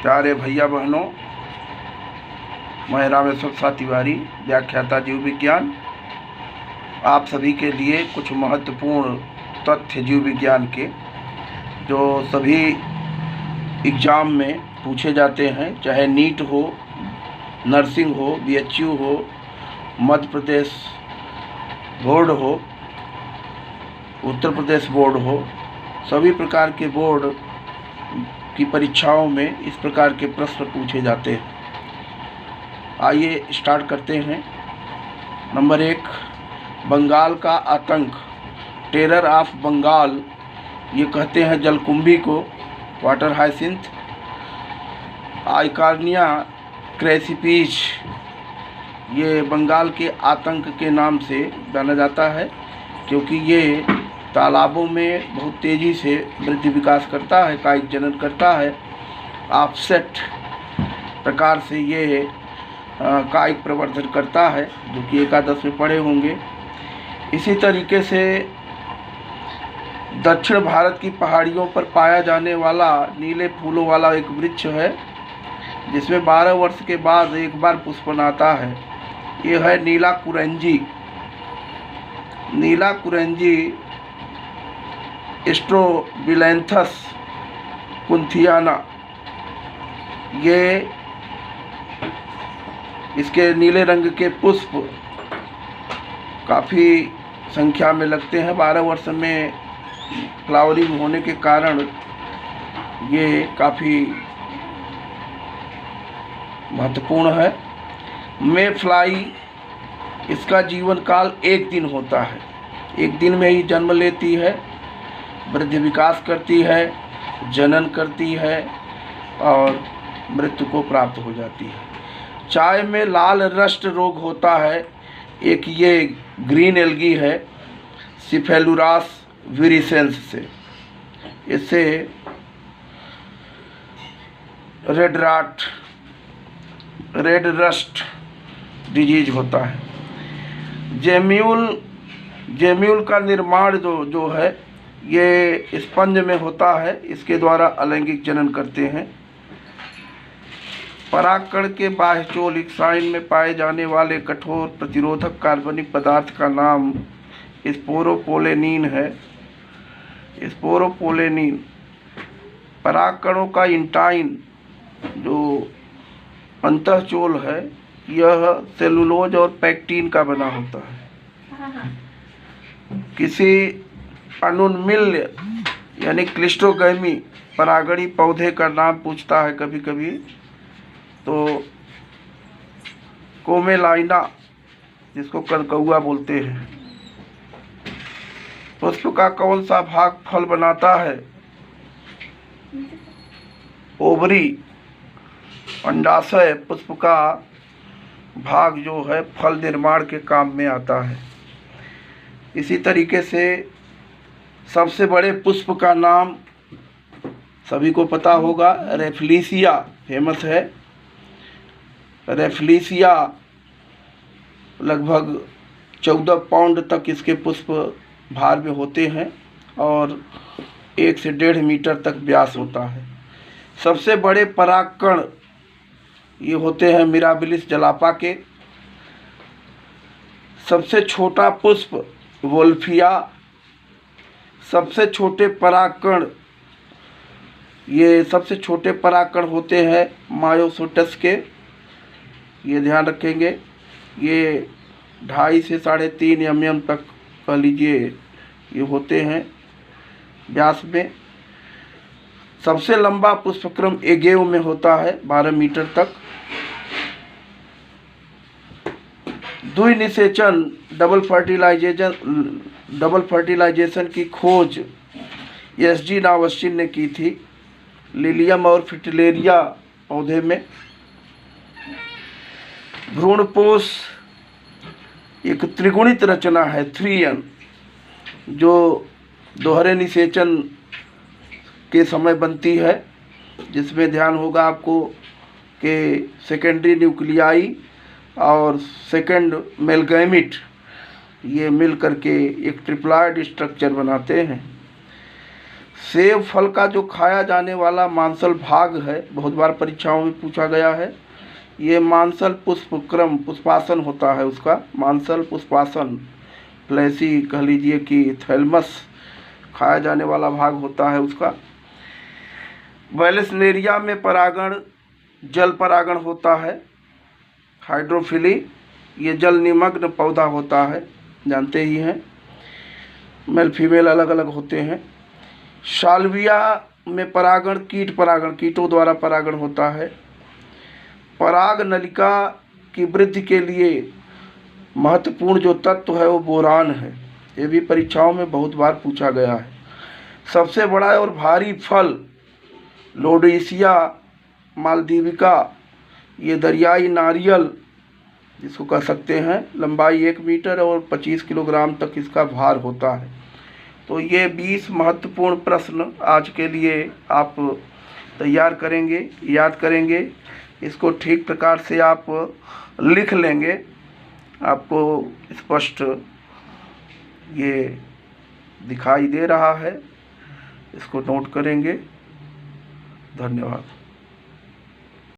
प्यारे भैया बहनों, मैं रामेश्वर प्रसाद तिवारी, व्याख्याता जीव विज्ञान, आप सभी के लिए कुछ महत्वपूर्ण तथ्य जीव विज्ञान के जो सभी एग्ज़ाम में पूछे जाते हैं, चाहे नीट हो, नर्सिंग हो, बीएचयू हो, मध्य प्रदेश बोर्ड हो, उत्तर प्रदेश बोर्ड हो, सभी प्रकार के बोर्ड की परीक्षाओं में इस प्रकार के प्रश्न पूछे जाते हैं। आइए स्टार्ट करते हैं। नंबर 1, बंगाल का आतंक, टेरर ऑफ बंगाल, ये कहते हैं जलकुंभी को, वाटर हाइसिंथ। आइकार्निया क्रेसिपिस, ये बंगाल के आतंक के नाम से जाना जाता है क्योंकि ये तालाबों में बहुत तेज़ी से वृद्धि विकास करता है, कायिक जनन करता है। ऑफसेट प्रकार से ये कायिक प्रवर्धन करता है, जो कि एकादश में पढ़े होंगे। इसी तरीके से दक्षिण भारत की पहाड़ियों पर पाया जाने वाला नीले फूलों वाला एक वृक्ष है, जिसमें 12 वर्ष के बाद एक बार पुष्पन आता है। ये है नीला कुरेंजी। नीला कुरेंजी स्ट्रोबिलैंथस कुंथियाना, ये इसके नीले रंग के पुष्प काफ़ी संख्या में लगते हैं। 12 वर्ष में फ्लावरिंग होने के कारण ये काफ़ी महत्वपूर्ण है। मे फ्लाई, इसका जीवन काल 1 दिन होता है। 1 दिन में ही जन्म लेती है, वृद्धि विकास करती है, जनन करती है और मृत्यु को प्राप्त हो जाती है। चाय में लाल रस्ट रोग होता है। एक ये ग्रीन एल्गी है, सिफेलुरास विरिसेंस से। इससे रेड रस्ट डिजीज होता है। जेम्यूल का निर्माण जो है ये स्पंज में होता है, इसके द्वारा अलैंगिक जनन करते हैं। परागकण के बाह्यचोलिक साइन में पाए जाने वाले कठोर प्रतिरोधक कार्बनिक पदार्थ का नाम स्पोरोपोलेनिन है। स्पोरोपोलेनिन परागकणों का इंटाइन जो अंतःचोल है, यह सेलुलोज और पैक्टीन का बना होता है। किसी अनुन्मील्य यानी क्लिस्टोगैमी परागणी पौधे का नाम पूछता है कभी कभी, तो कोमेलाइना, जिसको कनकौआ बोलते हैं। पुष्प का कौन सा भाग फल बनाता है? ओवरी, अंडाशय पुष्प का भाग जो है फल निर्माण के काम में आता है। इसी तरीके से सबसे बड़े पुष्प का नाम सभी को पता होगा, रेफलीसिया फेमस है। रेफलीसिया लगभग 14 पाउंड तक इसके पुष्प भार में होते हैं और 1 से 1.5 मीटर तक व्यास होता है। सबसे बड़े परागकण ये होते हैं मिराबिलिस जलापा के। सबसे छोटा पुष्प वोल्फिया। सबसे छोटे परागकण, ये सबसे छोटे परागकण होते हैं मायोसोटस के, ये ध्यान रखेंगे। ये 2.5 से 3.5 mm तक कह लीजिए ये होते हैं व्यास में। सबसे लंबा पुष्पक्रम एगेव में होता है 12 मीटर तक। द्विनिषेचन डबल फर्टिलाइजेशन की खोज एसजी नावस्चिन ने की थी, लिलियम और फिटिलेरिया पौधे में। भ्रूणपोष एक त्रिगुणित रचना है, 3N, जो दोहरे निषेचन के समय बनती है, जिसमें ध्यान होगा आपको कि सेकेंडरी न्यूक्लियाई और सेकंड मेलगैमिट ये मिल करके एक ट्रिप्लॉइड स्ट्रक्चर बनाते हैं। सेब फल का जो खाया जाने वाला मांसल भाग है, बहुत बार परीक्षाओं में पूछा गया है। ये मांसल पुष्पक्रम पुष्पासन होता है उसका, मांसल पुष्पासन फ्लैसी कह लीजिए कि थैलमस खाया जाने वाला भाग होता है उसका। वैलेसनेरिया में परागण जल परागण होता है। हाइड्रोफिली ये जल निमग्न पौधा होता है, जानते ही हैं, मेल फीमेल अलग अलग होते हैं। साल्विया में परागण कीटों द्वारा परागण होता है। पराग नलिका की वृद्धि के लिए महत्वपूर्ण जो तत्व है वो बोरान है। ये भी परीक्षाओं में बहुत बार पूछा गया है। सबसे बड़ा और भारी फल लोडेसिया मालदीविका, ये दरियाई नारियल जिसको कह सकते हैं, लंबाई 1 मीटर और 25 किलोग्राम तक इसका भार होता है। तो ये 20 महत्वपूर्ण प्रश्न आज के लिए आप तैयार करेंगे, याद करेंगे, इसको ठीक प्रकार से आप लिख लेंगे, आपको स्पष्ट ये दिखाई दे रहा है, इसको नोट करेंगे। धन्यवाद।